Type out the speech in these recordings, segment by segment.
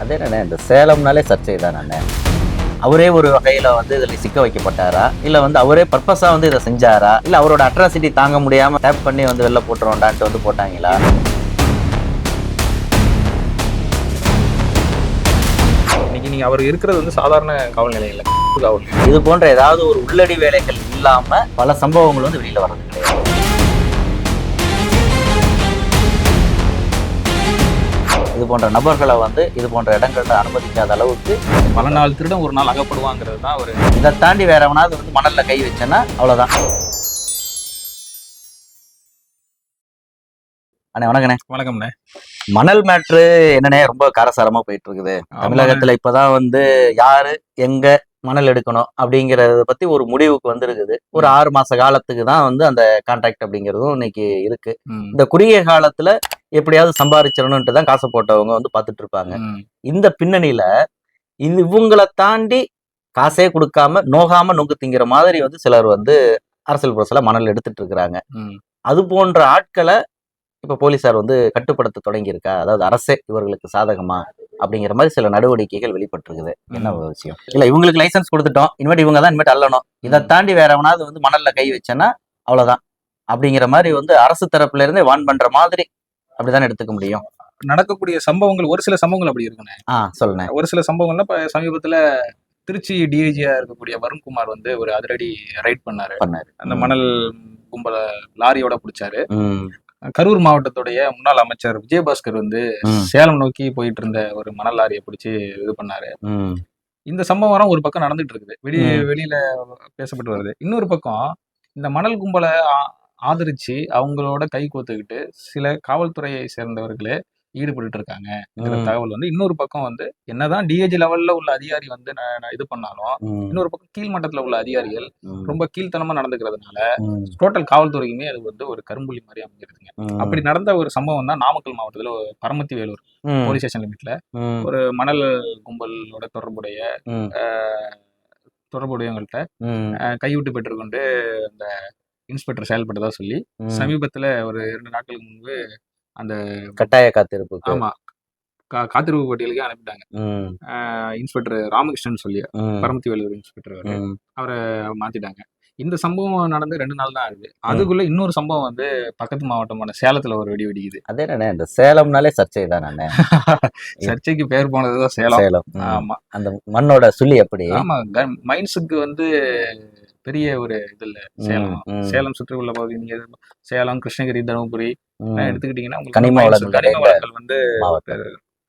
அதே என்னண்ணே, இந்த சேலம்னாலே சர்ச்சை தானே. அவரே ஒரு வகையில இதுல சிக்க வைக்கப்பட்டாரா, இல்ல அவரே பர்பஸா இதை செஞ்சாரா, இல்ல அவரோட அட்ராசிட்டி தாங்க முடியாம டேப் பண்ணி வெளில போட்டுருவோம்டான்ட்டு போட்டாங்களா? இன்னைக்கு நீங்க அவர் இருக்கிறது சாதாரண காவல் நிலையம் இல்ல, காவல் நிலையம். இது போன்ற ஏதாவது ஒரு உள்ளடி வேலைகள் இல்லாம பல சம்பவங்கள் வெளியில வர்றது கிடையாது. இது போன்ற நபர்களை இது போன்ற இடங்கள்ல அனுமதிக்காத அளவுக்கு பல நாள் திருடன் ஒரு நாள் அகப்படுவாங்கிறது தான் ஒரு. இதை தாண்டி வேற எவனாவது மணல்ல கை வச்சேன்னா அவ்வளவுதான். அண்ணே வணக்கண்ணே. வணக்கம்ண்ணே. மணல் மேட்ரு என்னன்னே ரொம்ப காரசாரமா போயிட்டு இருக்குது தமிழகத்துல. இப்பதான் யாரு எங்க மணல் எடுக்கணும் அப்படிங்கறத பத்தி ஒரு முடிவுக்கு வந்திருக்குது. ஒரு 6 மாச காலத்துக்கு தான் அந்த கான்ட்ராக்ட் அப்படிங்கறதும் இன்னைக்கு இருக்கு. இந்த குறுகிய காலத்துல எப்படியாவது சம்பாதிச்சிடணும்ட்டு தான் காசு போட்டவங்க பார்த்துட்டு இருப்பாங்க. இந்த பின்னணியில இவங்களை தாண்டி காசே கொடுக்காம நோகாம நொங்கு திங்கிற மாதிரி சிலர் அரசியல் புரசல மணல் எடுத்துட்டு இருக்கிறாங்க. அது போன்ற ஆட்களை இப்ப போலீசார் கட்டுப்படுத்த தொடங்கி இருக்கா? அதாவது அரசே இவர்களுக்கு சாதகமா அப்படிங்கிற மாதிரி சில நடவடிக்கைகள் வெளிப்பட்டிருக்குது. என்ன விஷயம்? இல்ல இவங்களுக்கு லைசன்ஸ் கொடுத்துட்டோம், இனிமேட்டு இவங்க தான் இனிமேட்டு அல்லணும், இதை தாண்டி வேற எவனாவது மணல்ல கை வச்சேன்னா அவ்வளவுதான் அப்படிங்கிற மாதிரி அரசு தரப்புல இருந்தே வான் பண்ற மாதிரி அப்படிதான் எடுத்துக்க முடியும். நடக்கக்கூடிய சம்பவங்கள் ஒரு சில சம்பவங்கள் அப்படி இருக்குண்ணே. சொல்லுங்க. ஒரு சில சம்பவங்கள்ல இப்ப சமீபத்துல திருச்சி டிஐஜியா இருக்கக்கூடிய வருண்குமார் ஒரு அதிரடி ரைட் பண்ணாரு. அந்த மணல் கும்பல லாரியோட பிடிச்சாரு. கரூர் மாவட்டத்துடைய முன்னாள் அமைச்சர் விஜயபாஸ்கர் சேலம் நோக்கி போயிட்டு இருந்த ஒரு மணல் லாரியை பிடிச்சி இது பண்ணாரு. இந்த சம்பவம் ஒரு பக்கம் நடந்துட்டு இருக்குது, வெளியில பேசப்பட்டு வருது. இன்னொரு பக்கம் இந்த மணல் கும்பலை ஆதரிச்சு அவங்களோட கை கோத்துக்கிட்டு சில காவல்துறையை சேர்ந்தவர்களே ஈடுபட்டு இருக்காங்க தகவல் இன்னொரு பக்கம் என்னதான் டிஐஜி லெவல்ல உள்ள அதிகாரி இது பண்ணாலும் இன்னொரு பக்கம் கீழ் மட்டத்துல உள்ள அதிகாரிகள் ரொம்ப கீழ்த்தனமா நடந்துக்கிறதுனால டோட்டல் காவல்துறைக்குமே அது ஒரு கரும்புள்ளி மாதிரி அமைஞ்சிருதுங்க. அப்படி நடந்த ஒரு சம்பவம் தான் நாமக்கல் மாவட்டத்துல பரமத்தி வேலூர் போலீஸ் ஸ்டேஷன் லிமிட்ல ஒரு மணல் கும்பலோட தொடர்புடையவங்கள்ட்ட கைவிட்டு பெற்றுக்கொண்டு அந்த இன்ஸ்பெக்டர் செயல்பட்டதா சொல்லி சமீபத்துல ஒரு 2 நாட்களுக்கு முன்பு அந்த கட்டாய காத்திருப்பு, ஆமா காத்திருப்பு பட்டியலுக்கே அனுப்பிட்டாங்க. இன்ஸ்பெக்டர் ராமகிருஷ்ணன் சொல்லி பரமத்தி வேலூர் இன்ஸ்பெக்டர் அவரை மாத்திட்டாங்க. இந்த சம்பவம் நடந்து 2 நாள் தான் ஆகுது. அதுக்குள்ள இன்னொரு சம்பவம் பக்கத்து மாவட்டமான சேலத்துல ஒரு வெடி வெடிக்குது. அதே இந்த சேலம்னாலே சர்ச்சை தானே. சர்ச்சைக்கு பேர் போனதுதான் சேலம். ஆமா, அந்த மண்ணோட சுழி எப்படி. ஆமா, மைன்ஸுக்கு பெரிய ஒரு இது இல்ல சேலம் சுற்றி உள்ள பகுதி. நீங்க சேலம், கிருஷ்ணகிரி, தருமபுரி எடுத்துக்கிட்டீங்கன்னா கனிம வளங்கள்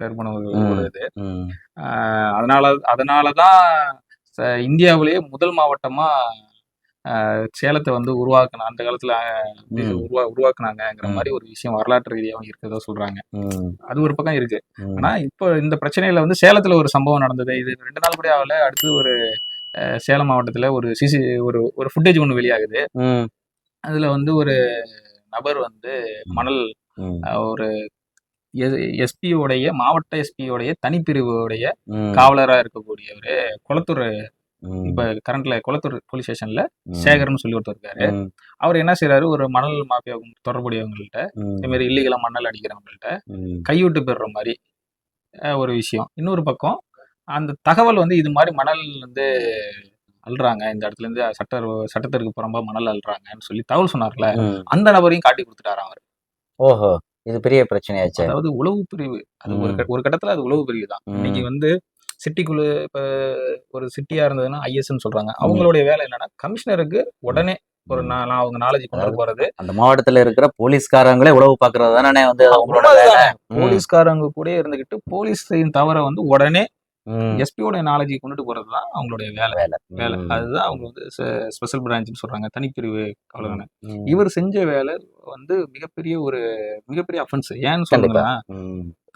பேர் போன ஒரு இது. அதனாலதான் இந்தியாவிலேயே முதல் மாவட்டமா சேலத்தை உருவாக்கின அந்த காலத்துல உருவாக்குனாங்கிற மாதிரி ஒரு விஷயம் வரலாற்று ரீதியாகவும் இருக்கிறதா சொல்றாங்க. அது ஒரு பக்கம் இருக்கு. ஆனா இப்போ இந்த பிரச்சனையில சேலத்துல ஒரு சம்பவம் நடந்தது. இது 2 நாள் கூட ஆகல. அடுத்து ஒரு சேலம் மாவட்டத்துல ஒரு ஃபுட்டேஜ் ஒண்ணு வெளியாகுது. அதுல ஒரு நபர் மணல் ஒரு எஸ்பியோடைய மாவட்ட எஸ்பியோடைய தனிப்பிரிவுடைய காவலரா இருக்கக்கூடியவரு குளத்தூர், இப்ப கரண்ட்ல குளத்தூர் போலீஸ் ஸ்டேஷன்ல சேகர்னு சொல்லி ஒருத்தர் இருக்காரு. அவர் என்ன செய்யறாரு, ஒரு மணல் மாஃபியா தொடர்புடையவங்கள்ட்ட இந்த மாதிரி இல்லீகலா மணல் அடிக்கிறவங்கள்ட்ட கைவிட்டு பெறுற மாதிரி ஒரு விஷயம். இன்னொரு பக்கம் அந்த தகவல் இது மாதிரி மணல் அல்றாங்க, இந்த இடத்துல இருந்து சட்டத்திற்கு புறம்பா மணல் அல்றாங்கன்னு சொல்லி தகவல் சொன்னார்ல, அந்த நபரையும் காட்டி கொடுத்துட்டாராம் அவர். ஓஹோ, இது பெரிய பிரச்சனையாச்சு. அதாவது உளவு பிரிவு, அது ஒரு கட்டத்துல அது உளவு பிரிவு தான். இன்னைக்கு சிட்டிக்குழு, இப்ப ஒரு சிட்டியா இருந்ததுன்னா ஐஎஸ்ன்னு சொல்றாங்க. அவங்களுடைய வேலை என்னன்னா கமிஷனருக்கு உடனே ஒரு அவங்க நாலேஜ் கொண்டு போறது. அந்த மாவட்டத்துல இருக்கிற போலீஸ்காரங்களே உளவு பாக்குறது தானே போலீஸ்காரங்க கூட இருந்துகிட்டு போலீஸையும் தவிர உடனே எஸ்பியோட நாலேஜ் கொண்டுட்டு போறதுதான் அவங்களுடைய வேலை. அதுதான் அவங்க ஸ்பெஷல் பிரான்ச்னு சொல்றாங்க, தனிப்பிரிவு காவலர். இவர் செஞ்ச வேலை மிகப்பெரிய அஃபென்ஸ். ஏன்னு சொல்லுங்கன்னா,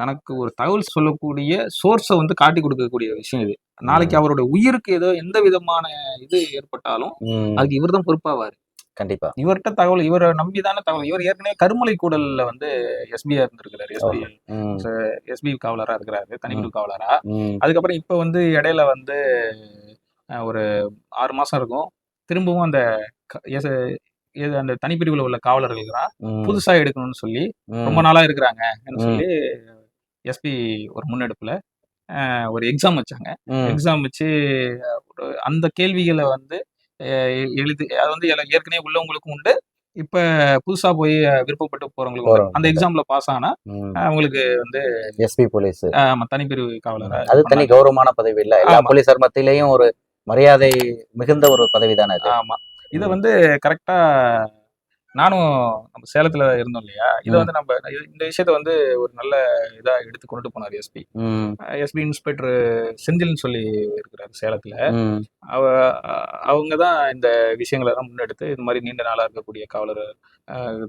தனக்கு ஒரு தகவல் சொல்லக்கூடிய சோர்ஸை காட்டி கொடுக்கக்கூடிய விஷயம் இது. நாளைக்கு அவருடைய உயிருக்கு ஏதோ எந்த விதமான இது ஏற்பட்டாலும் அதுக்கு இவர் தான் பொறுப்பாவாரு. கண்டிப்பா இவர்கிட்ட தகவல், இவரை நம்பிதான தகவல். இவர் ஏற்கனவே கருமலை கூடல்ல எஸ்பியா இருந்திருக்கிறாரு, எஸ்பி காவலரா இருக்கிறாரு, தனிப்பிரிவு காவலரா. அதுக்கப்புறம் இப்ப இடையில ஒரு 6 மாசம் இருக்கும். திரும்பவும் அந்த தனிப்பிரிவுல உள்ள காவலர்கள் புதுசா எடுக்கணும்னு சொல்லி ரொம்ப நாளா இருக்கிறாங்க சொல்லி எஸ்பி ஒரு முன்னெடுப்புல ஒரு எக்ஸாம் வச்சாங்க. ம். எக்ஸாம் வச்சு அந்த கேள்விகளை வந்து எழுதி அது வந்து ஏற்கனவே உள்ளவங்களுக்கும் உண்டு. இப்ப புதுசா போய் விருப்பப்பட்டு போறவங்களுக்கும் உண்டு. அந்த எக்ஸாம்ல பாஸ் ஆனா அவங்களுக்கு வந்து எஸ்பி போலீஸ் தனிப்பிரிவு காவலரா அது இது தனி பண்ணாங்க. கௌரவமான பதவி இல்ல. எல்லா ஆமா, போலீசார் மத்தியிலயும் ஒரு மரியாதை மிகுந்த ஒரு பதவி தானே அது. ஆமா. இத வந்து கரெக்ட்டா நானும் நம்ம சேலத்துல இருந்தோம் இல்லையா? இத வந்து இந்த விஷயத்த வந்து ஒரு நல்ல இதா எடுத்து கொண்டுட்டு போனாரு எஸ்பி. ம். எஸ்பி இன்ஸ்பெக்டர் செந்தில்ன்னு சொல்லி இருக்கிறாரு சேலத்துல. ம். அவ அவங்க தான் இந்த விஷயங்கள எல்லாம் முன்னெடுத்து, இது மாரி நீண்ட நாளா இருக்கக்கூடிய காவலர்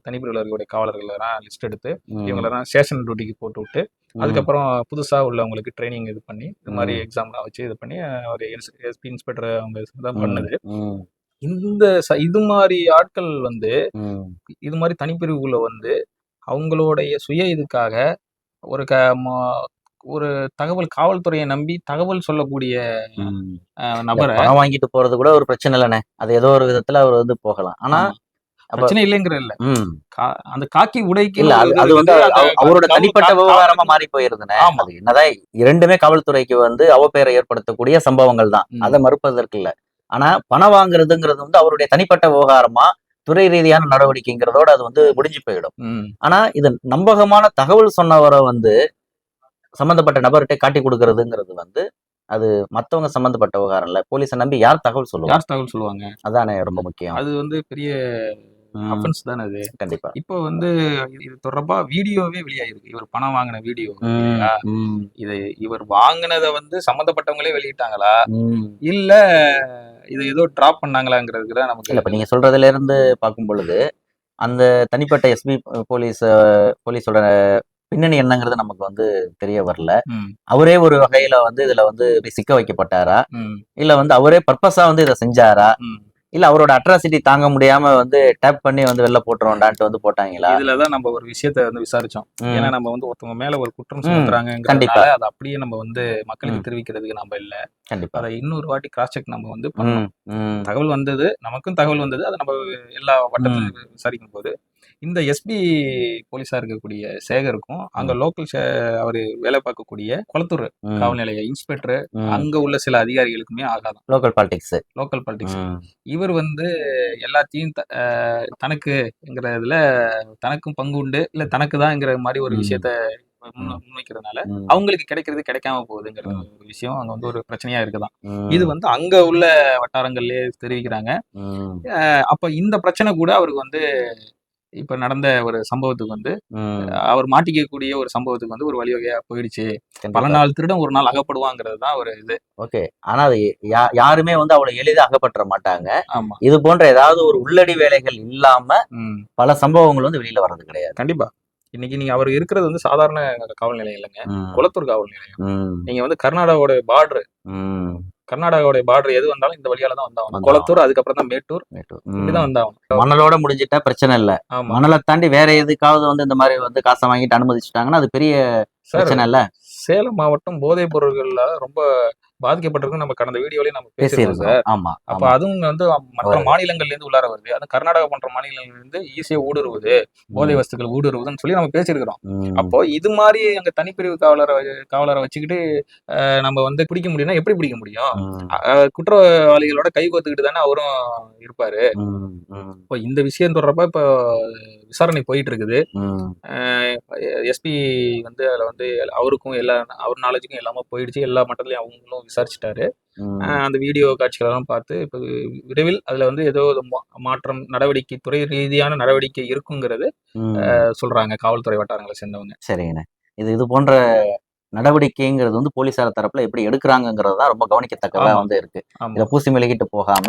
தனிப்பிரிவுல இருக்கக்கூடிய காவலர்களெல்லாம் லிஸ்ட் எடுத்து, ம். இவங்களெல்லாம் ஸ்டேஷன் டியூட்டிக்கு போட்டுவிட்டு, ம். அதுக்கப்புறம் புதுசா உள்ளவங்களுக்கு ட்ரெய்னிங் இது பண்ணி, இது மாரி ம். எக்ஸாம்லாம் வச்சு இது பண்ணி, ஒரு எஸ்பி இன்ஸ்பெக்டர் அவங்க தான் ம். பண்ணது. ம். இந்த இது மாரி ஆட்கள் வந்து, ம். இது மாரி தனிப்பிரிவுக்குள்ள வந்து, அவங்களுடைய சுய இதுக்காக ஒரு க ம ஒரு தகவல் காவல்துறைய நம்பி தகவல் சொல்லக்கூடிய ம். இல்ல, நபர பணம் வாங்கிட்டு போறது கூட ஒரு பிரச்சனை இல்லண்ணே. அது ஏதோ ஒரு விதத்துல அவர் வந்து போகலாம். ஆனா ஆமா. அப்ப பிரச்சனை இல்லைங்கிற இல்ல. ம். அந்த காக்கி இல்ல உடைக்குன்னு ஒரு அது இது அது வந்து இருக்குது. அந்த அவரோட கவு தனிப்பட்ட கா விவகாரமா காவலருக்கு மாறி போயிருதுண்ணே. ஆமா. அது என்னதான் 2மே காவல்துறைக்கு வந்து அவப்பெயரை ஏற்படுத்தக்கூடிய சம்பவங்கள் தான். ம். அத மறுப்பதற்கு இல்ல. ஆனா பணம் வாங்குறதுங்கிறது வந்து அவருடைய தனிப்பட்ட விவகாரமா, துறை ரீதியான நடவடிக்கைங்கிறதோட அது வந்து முடிஞ்சு போயிடும். ம். ஆனா இது நம்பகமான தகவல் சொன்னவரை வந்து சம்பந்தப்பட்ட நபர்கிட்ட காட்டி கொடுக்கறதுங்கிறது வந்து அது மத்தவங்க சம்பந்தப்பட்ட விவகாரம் இல்ல. போலீஸ நம்பி யார் தகவல் சொல்லுவா? யார் தகவல் சொல்லுவாங்க? அதானே ரொம்ப முக்கியம். அது வந்து பெரிய ம். அஃபென்ஸ் தானே அது. கண்டிப்பா. இப்போ வந்து இது தொடர்பா வீடியோவே வெளியாயிருக்கு. இவர் பணம் வாங்குன வீடியோ ம். இல்லையா? ம். இதை இவர் வாங்குனத வந்து சம்மந்தப்பட்டவங்களே வெளியிட்டாங்களா? ம். இல்ல இத ஏதோ டிராப் பண்ணாங்களாங்கிறதுக்கு தான் நமக்கு இல்ல இப்ப நீங்க சொல்றதுல இருந்து பார்க்கும் பொழுது, அந்த தனிப்பட்ட எஸ்பி போலீஸோட பின்னணி என்னங்கிறது நமக்கு வந்து தெரிய வரல. ம். அவரே ஒரு வகையில வந்து இதுல வந்து இப்படி சிக்க வைக்கப்பட்டாரா? ம். இல்ல வந்து அவரே பர்ப்பஸா வந்து இத செஞ்சாரா? ம். இல்ல அவரோட அட்ராசிட்டி தாங்க முடியாம வந்து டேப் பண்ணி வந்து வெளில போட்டுருவோம்டான்ட்டு வந்து போட்டாங்களா? இதுல தான் நம்ம ஒரு விஷயத்த வந்து விசாரிச்சோம். ஏன்னா ம். நம்ம வந்து ஒருத்தவங்க மேல ஒரு குற்றம் ம். சுமத்துறாங்கங்கிறதுனால, கண்டிப்பா. அத அப்படியே நம்ம வந்து மக்களுக்கு ம். தெரிவிக்கிறதுக்கு நம்ம இல்ல. கண்டிப்பா. அத இன்னொரு வாட்டி கிராஸ் செக் நம்ம வந்து பண்ணணும். ம். ம். தகவல் வந்தது. நமக்கும் தகவல் வந்தது. அத நம்ம எல்லா ம். வட்டத்திலும் விசாரிக்கும்போது, இந்த எஸ்பி போலீஸா இருக்கக்கூடிய சேகருக்கும், அங்க ம். லோக்கல் அவரு வேலை பார்க்கக்கூடிய கொளத்தூர் ம். காவல் நிலைய இன்ஸ்பெக்டர், ம். அங்க உள்ள சில அதிகாரிகளுக்குமே ஆகாதாம். Local politics. Local politics. ம். இவர் வந்து எல்லாத்தையும் தனக்குங்கிறதுல தனக்கும் பங்கு உண்டு. இல்ல தனக்கு தான்ங்கிற மாரி ஒரு ம். விஷயத்த ம். முன்வைக்கிறதுனால, ம். அவங்களுக்கு கிடைக்கிறது கிடைக்காம போகுதுங்கிற ம். ஒரு விஷயம் அங்க வந்து ஒரு பிரச்சனையா இருக்குதாம். இது ம். வந்து அங்க உள்ள வட்டாரங்கள்லயே தெரிவிக்கிறாங்க. ம். அப்ப இந்த பிரச்சனை கூட அவருக்கு வந்து இப்ப நடந்த ஒரு சம்பவத்துக்கு வந்து ம். அவர் மாட்டிக்கக்கூடிய ஒரு சம்பவத்துக்கு வந்து ஒரு வழிவகையா போயிடுச்சு. பல கண்டிப்பா. நாள் திருடன் ஒரு நாள் அகப்படுவாங்கிறது தான் ஒரு இது. ஓகே. ஆனா அது யாருமே வந்து அவ்வளவு எளிதா அகப்பற்ற மாட்டாங்க. ஆமா. இது போன்ற ஏதாவது ஒரு உள்ளடி வேலைகள் இல்லாம ம். பல சம்பவங்கள் வந்து வெளியில வர்றது கிடையாது. கண்டிப்பா. இன்னைக்கு நீங்க அவர் இருக்கிறது வந்து சாதாரண காவல் நிலையம் இல்லங்க. ம். குளத்தூர் காவல் நிலையம். ம். நீங்க வந்து கர்நாடகாவோட பார்டர் ம். கர்நாடகாவோட பார்டர் எது வந்தாலும் இந்த வழியால தான் வந்தாகணும். வந்தாகணும். குளத்தூர் அதுக்கப்புறம் தான் மேட்டூர். ம். இப்படிதான் வந்தாகணும். மணலோட முடிஞ்சிட்டா பிரச்சனை இல்ல. ஆமா. மணல தாண்டி வேற எதுக்காவது வந்து இந்த மாரி வந்து காச வாங்கிட்டு அனுமதிச்சுட்டாங்கன்னா, அது பெரிய சார் பிரச்சனை இல்ல. சேலம் மாவட்டம் போதைப் பொருள்கள்ல ரொம்ப பாதிக்கப்பட்டிருக்கு. நம்ம கடந்த வீடியோலயே நம்ம பேசியிருக்கோம் பேசியிருந்தோம். சார். ஆமா, அப்ப ஆமா. அதுவும் வந்து மற்ற வருது. மாநிலங்கள்ல இருந்து உள்ளார வருது. அது கர்நாடகா போன்ற மாநிலங்கள்ல இருந்து ஈஸியா ஊடுருவுது. போதை ம். வஸ்துக்கள் ஊடுருவுதுன்னு சொல்லி நம்ம பேசியிருக்கிறோம். ம். அப்போ இது மாரி அங்க தனிப்பிரிவு காவலர வச்சுக்கிட்டு நம்ம வந்து பிடிக்க முடியும்னா எப்படி பிடிக்க முடியும்? ம். குற்றவாளிகளோட கைகோத்துக்கிட்டு தானே அவரும் இருப்பாரு. ம். ம். இப்போ இந்த விஷயம் தொடர்பா இப்போ விசாரணை போயிட்டு இருக்குது. ம். எஸ்பி வந்து அதுல வந்து அவருக்கும் அவர் நாலேஜுக்கும் எல்லாமே போயிடுச்சு. எல்லா மட்டத்திலயும் அவங்களும் விசாரிச்சுட்டாரு. ம். அந்த வீடியோ காட்சிகளெல்லாம் பார்த்து இப்போ விரைவில் அதுல வந்து ஏதோ ஒரு மாற்றம் நடவடிக்கை துறை ரீதியான நடவடிக்கை இருக்குங்கிறது ம். சொல்றாங்க காவல்துறை வட்டாரங்களை சேர்ந்தவங்க. சரிங்கண்ணே. இது போன்ற நடவடிக்கைங்கிறது வந்து போலீசார் தரப்புல எப்படி எடுக்குறாங்கங்கிறது தான் ரொம்ப கவனிக்கத்தக்கதா ஆமா, வந்து இருக்கு. ஆமா. இத பூசி மெழுகிட்டு போகாம,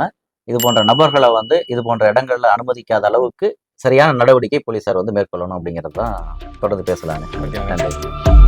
இது போன்ற நபர்கள வந்து இது போன்ற இடங்கள்ல அனுமதிக்காத அளவுக்கு சரியான நடவடிக்கை போலீசார் வந்து மேற்கொள்ளணும் அப்படிங்கிறது தான் தொடர்ந்து பேசலாங்க. ஓகே. நன்றி.